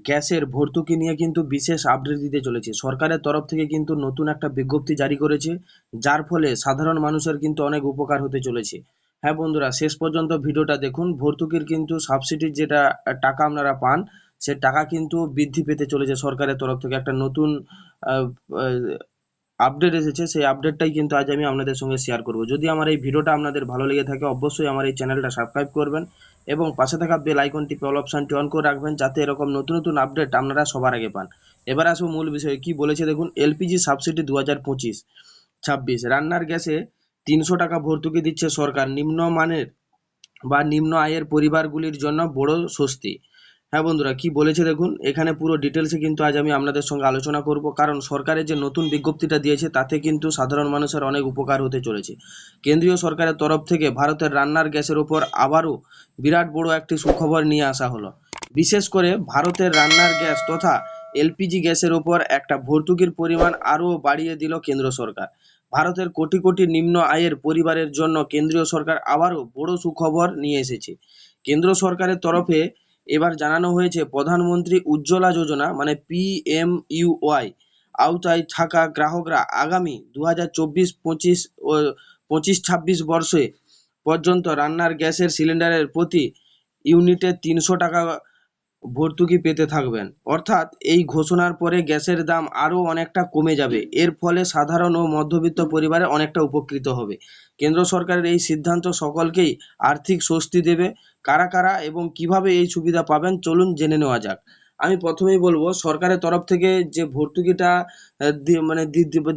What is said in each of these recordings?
গ্যাসের ভর্তুকি নিয়ে কিন্তু বিশেষ আপডেট দিতে চলেছে। সরকারের তরফ থেকে কিন্তু নতুন একটা বিজ্ঞপ্তি জারি করেছে, যার ফলে সাধারণ মানুষের কিন্তু অনেক উপকার হতে চলেছে। হ্যাঁ বন্ধুরা, শেষ পর্যন্ত ভিডিওটা দেখুন। ভর্তুকির কিন্তু সাবসিডির যেটা টাকা আপনারা পান, সে টাকা কিন্তু বৃদ্ধি পেতে চলেছে। সরকারের তরফ থেকে একটা নতুন আপডেট এসেছে, সেই আপডেটটাই কিন্তু আজ আমি আপনাদের সঙ্গে শেয়ার করব। যদি আমার এই ভিডিওটা আপনাদের ভালো লেগে থাকে, অবশ্যই আমার এই চ্যানেলটা সাবস্ক্রাইব করবেন এবং পাশে থাকা বেল আইকন টিপে অল অপশনটি অন করে রাখবেন, যাতে এরকম নতুন নতুন আপডেট আপনারা সবার আগে পান। এবার আসবো মূল বিষয়ে। কি বলেছে দেখুন, এলপিজি সাবসিডি 2025-26 রান্নার গ্যাসে 300 টাকা ভর্তুকি দিচ্ছে সরকার। নিম্নমানের বা নিম্ন আয়ের পরিবারগুলির জন্য বড় স্বস্তি। হ্যাঁ বন্ধুরা, কি বলেছে দেখুন, এখানে পুরো ডিটেলসে কিন্তু আজ আমি আপনাদের সঙ্গে আলোচনা করব, কারণ সরকারের যে নতুন বিজ্ঞপ্তিটা দিয়েছে তাতে কিন্তু সাধারণ মানুষের অনেক উপকার হতে চলেছে। কেন্দ্রীয় সরকারের তরফ থেকে ভারতের রান্নার গ্যাসের ওপর আবারও বিরাট বড় একটি সুখবর নিয়ে আসা হলো। বিশেষ করে ভারতের রান্নার গ্যাস তথা এলপিজি গ্যাসের ওপর একটা ভর্তুকির পরিমাণ আরও বাড়িয়ে দিল কেন্দ্র সরকার। ভারতের কোটি কোটি নিম্ন আয়ের পরিবারের জন্য কেন্দ্রীয় সরকার আবারও বড় সুখবর নিয়ে এসেছে। কেন্দ্র সরকারের তরফে এবার জানানো হয়েছে, প্রধানমন্ত্রী উজ্জ্বলা যোজনা মানে পিএমইউওয়াই আওতায় থাকা গ্রাহকরা আগামী 2024-25 ও 25-26 বর্ষে পর্যন্ত রান্নার গ্যাসের সিলিন্ডারের প্রতি ইউনিটে 300 টাকা ভর্তুকি পেতে থাকবেন। অর্থাৎ এই ঘোষণার পরে গ্যাসের দাম আরও অনেকটা কমে যাবে। এর ফলে সাধারণ ও মধ্যবিত্ত পরিবারে অনেকটা উপকৃত হবে। কেন্দ্র সরকারের এই সিদ্ধান্ত সকলকেই আর্থিক স্বস্তি দেবে। কারা কারা এবং কিভাবে এই সুবিধা পাবেন, চলুন জেনে নেওয়া যাক। আমি প্রথমেই বলবো, সরকারের তরফ থেকে যে ভর্তুকিটা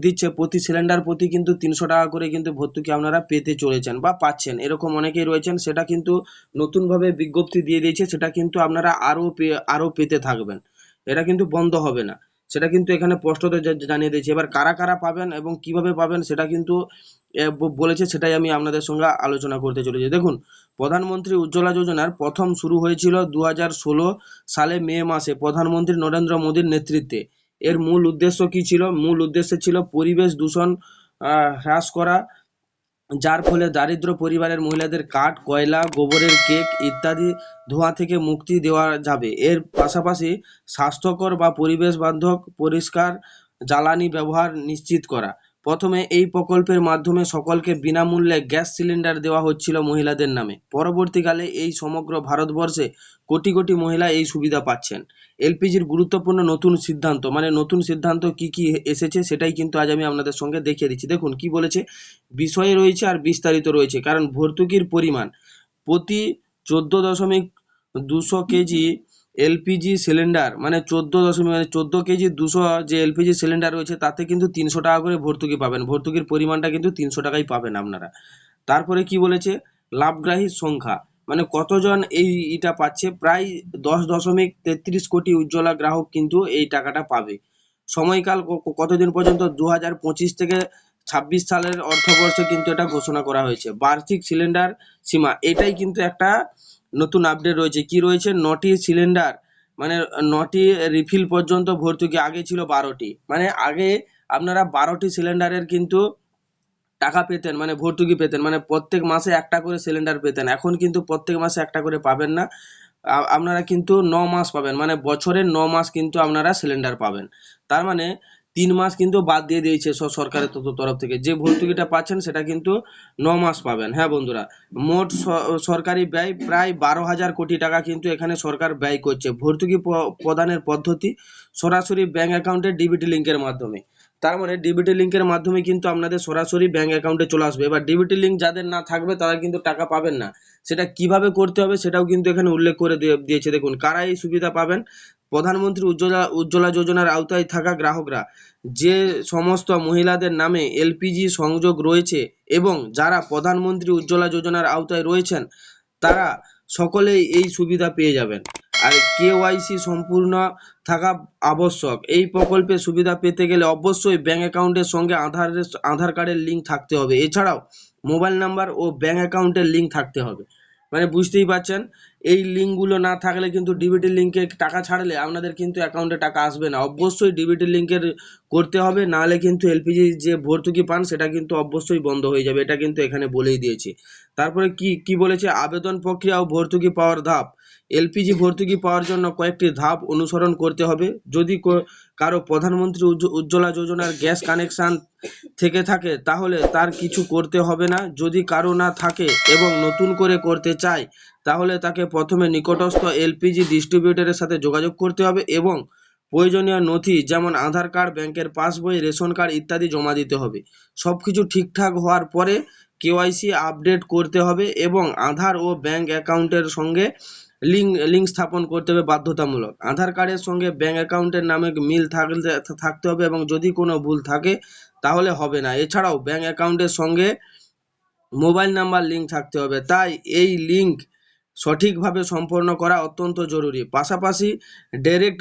দিচ্ছে, প্রতি সিলিন্ডার প্রতি কিন্তু 300 টাকা করে কিন্তু ভর্তুকি আপনারা পেতে চলেছেন বা পাচ্ছেন। এরকম অনেকেই রয়েছেন, সেটা কিন্তু নতুনভাবে বিজ্ঞপ্তি দিয়ে দিয়েছে, সেটা কিন্তু আপনারা আরও পেতে থাকবেন। এটা কিন্তু বন্ধ হবে না, সেটা কিন্তু এখানে স্পষ্টত জানিয়ে দিয়েছে। এবার কারা কারা পাবেন এবং কিভাবে পাবেন সেটা কিন্তু বলেছে, সেটাই আমি আপনাদের সঙ্গে আলোচনা করতে চলেছি। দেখুন, প্রধানমন্ত্রী উজ্জ্বলা যোজনার প্রথম শুরু হয়েছিল 2016 সালে মে মাসে প্রধানমন্ত্রী নরেন্দ্র মোদীর নেতৃত্বে। এর মূল উদ্দেশ্য কি ছিল? মূল উদ্দেশ্য ছিল পরিবেশ দূষণ হ্রাস করা, যার ফলে দারিদ্র পরিবারের মহিলাদের কাঠ, কয়লা, গোবরের কেক ইত্যাদি ধোঁয়া থেকে মুক্তি দেওয়া যাবে। এর পাশাপাশি স্বাস্থ্যকর বা পরিবেশ বান্ধব পরিষ্কার জ্বালানি ব্যবহার নিশ্চিত করা। প্রথমে এই প্রকল্পের মাধ্যমে সকলকে বিনামূল্যে গ্যাস সিলিন্ডার দেওয়া হচ্ছিল মহিলাদের নামে। পরবর্তীকালে এই সমগ্র ভারতবর্ষে কোটি কোটি মহিলা এই সুবিধা পাচ্ছেন। এলপিজির গুরুত্বপূর্ণ নতুন সিদ্ধান্ত, মানে নতুন সিদ্ধান্ত কি কি এসেছে সেটাই কিন্তু আজ আমি আপনাদের সঙ্গে দেখিয়ে দিচ্ছি। দেখুন কি বলেছে, বিষয়ে রয়েছে আর বিস্তারিত রয়েছে। কারণ ভর্তুকির পরিমাণ প্রতি 14.200 কেজি এলপিজি সিলিন্ডার, মানে 14 কেজি 200 যে এলপিজি সিলিন্ডার রয়েছে, তাতে কিন্তু 300 টাকা করে ভর্তুকি পাবেন। ভর্তুকির পরিমাণটা কিন্তু 300 টাকাই পাবেন আপনারা। তারপরে কি বলেছে, লাভগ্রাহীর সংখ্যা, মানে কতজন এটা পাচ্ছে, প্রায় 10.33 কোটি উজ্জ্বলা গ্রাহক কিন্তু এই টাকাটা পাবে। সময়কাল কতদিন পর্যন্ত, 2025 থেকে 26 সালের অর্থবর্ষে কিন্তু এটা ঘোষণা করা হয়েছে। বার্ষিক সিলিন্ডার সীমা, এটাই কিন্তু একটা নতুন আপডেট রয়েছে। কি রয়েছে, 9টি সিলিন্ডার মানে 9টি রিফিল পর্যন্ত ভর্তুকি। আগে ছিল 12টি, মানে আগে আপনারা 12টি সিলিন্ডারের কিন্তু টাকা পেতেন, মানে ভর্তুকি পেতেন, মানে প্রত্যেক মাসে একটা করে সিলিন্ডার পেতেন। এখন কিন্তু প্রত্যেক মাসে একটা করে পাবেন না, আপনারা কিন্তু 9 মাস পাবেন, মানে বছরের 9 মাস কিন্তু আপনারা সিলিন্ডার পাবেন। তার মানে 3 মাস কিন্তু বাদ দিয়ে দিয়েছে সরকারের তরফ থেকে। যে ভর্তুকিটা পাচ্ছেন সেটা কিন্তু 9 মাস পাবেন। হ্যাঁ বন্ধুরা, মোট সরকারি ব্যয় প্রায় 12,000 কোটি টাকা কিন্তু এখানে সরকার ব্যয় করছে। ভর্তুকি প্রদানের পদ্ধতি সরাসরি ব্যাংক অ্যাকাউন্টে ডিবিটি লিঙ্কের মাধ্যমে। তার মানে ডিবিটি লিঙ্কের মাধ্যমে কিন্তু আপনাদের সরাসরি ব্যাংক অ্যাকাউন্টে চলে আসবে। এবার ডিবিটি লিঙ্ক যাদের না থাকবে তারা কিন্তু টাকা পাবেন না। সেটা কিভাবে করতে হবে সেটাও কিন্তু এখানে উল্লেখ করে দিয়েছে। দেখুন কারা এই সুবিধা পাবেন। প্রধানমন্ত্রী উজ্জ্বলা যোজনার আওতায় থাকা গ্রাহকরা, যে সমস্ত মহিলাদের নামে এলপিজি সংযোগ রয়েছে এবং যারা প্রধানমন্ত্রী উজ্জ্বলা যোজনার আওতায় রয়েছেন, তারা সকলেই এই সুবিধা পেয়ে যাবেন। আর কেওয়াইসি সম্পূর্ণ থাকা আবশ্যক। এই প্রকল্পের সুবিধা পেতে গেলে অবশ্যই ব্যাংক অ্যাকাউন্টের সঙ্গে আধার কার্ডের লিঙ্ক থাকতে হবে। এছাড়াও মোবাইল নাম্বার ও ব্যাংক অ্যাকাউন্টের লিঙ্ক থাকতে হবে। মানে বুঝতেই পারছেন, এই লিঙ্কগুলো না থাকলে কিন্তু ডিবিটি লিঙ্কে টাকা ছাড়লে আপনাদের কিন্তু অ্যাকাউন্টে টাকা আসবে না। অবশ্যই ডিবিটি লিঙ্কের করতে হবে, নাহলে কিন্তু এলপিজি যে ভর্তুকি পান সেটা কিন্তু অবশ্যই বন্ধ হয়ে যাবে। এটা কিন্তু এখানে বলেই দিয়েছে। তারপরে কি বলেছে, আবেদন প্রক্রিয়া ও ভর্তুকি পাওয়ার ধাপ। এলপিজি ভর্তুকি পাওয়ার জন্য কয়েকটি ধাপ অনুসরণ করতে হবে। যদি কারো প্রধানমন্ত্রী উজ্জ্বলা যোজনার গ্যাস কানেকশন থেকে থাকে তাহলে তার কিছু করতে হবে না। যদি কারো না থাকে এবং নতুন করে করতে চায় তাহলে তাকে প্রথমে নিকটস্থ এলপিজি ডিস্ট্রিবিউটরের সাথে যোগাযোগ করতে হবে এবং প্রয়োজনীয় নথি যেমন আধার কার্ড, ব্যাংকের পাসবই, রেশন কার্ড ইত্যাদি জমা দিতে হবে। সবকিছু ঠিকঠাক হওয়ার পরে কেওয়াইসি আপডেট করতে হবে এবং আধার ও ব্যাংক অ্যাকাউন্টের সঙ্গে লিঙ্ক স্থাপন করতে হবে বাধ্যতামূলক। আধার কার্ডের সঙ্গে ব্যাংক অ্যাকাউন্টের নামে মিল থাকতে হবে এবং যদি কোনো ভুল থাকে তাহলে হবে না। এছাড়াও ব্যাংক অ্যাকাউন্টের সঙ্গে মোবাইল নাম্বার লিঙ্ক থাকতে হবে, তাই এই লিঙ্ক সঠিকভাবে সম্পন্ন করা অত্যন্ত জরুরি। পাশাপাশি ডাইরেক্ট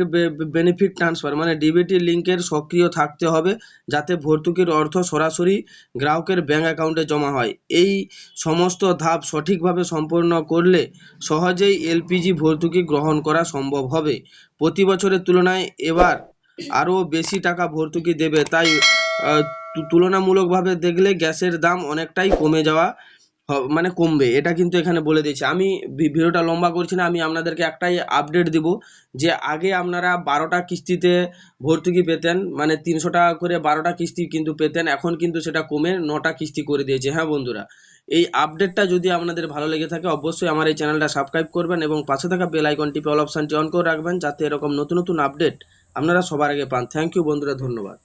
বেনিফিট ট্রান্সফার মানে ডিবিটি লিঙ্কের সক্রিয় থাকতে হবে যাতে ভর্তুকির অর্থ সরাসরি গ্রাহকের ব্যাংক অ্যাকাউন্টে জমা হয়। এই সমস্ত ধাপ সঠিকভাবে সম্পন্ন করলে সহজেই এলপিজি ভর্তুকি গ্রহণ করা সম্ভব হবে। প্রতি বছরের তুলনায় এবার আরও বেশি টাকা ভর্তুকি দেবে, তাই তুলনামূলকভাবে দেখলে গ্যাসের দাম অনেকটাই কমে যাওয়া মানে কমবে, এটা কিন্তু এখানে বলে দিয়েছে। আমি ভিডিওটা লম্বা করছি না, আমি আপনাদেরকে একটাই আপডেট দিব যে আগে আপনারা 12টা কিস্তিতে ভর্তুকি পেতেন, মানে 300 টাকা করে 12টা কিস্তি কিন্তু পেতেন, এখন কিন্তু সেটা কমে 9টা কিস্তি করে দিয়েছে। হ্যাঁ বন্ধুরা, এই আপডেটটা যদি আপনাদের ভালো লেগে থাকে অবশ্যই আমার এই চ্যানেলটা সাবস্ক্রাইব করবেন এবং পাশে থাকা বেল আইকন টিপে অল অপশানটি অন করে রাখবেন যাতে এরকম নতুন নতুন আপডেট আপনারা সবার আগে পান। থ্যাংক ইউ বন্ধুরা, ধন্যবাদ।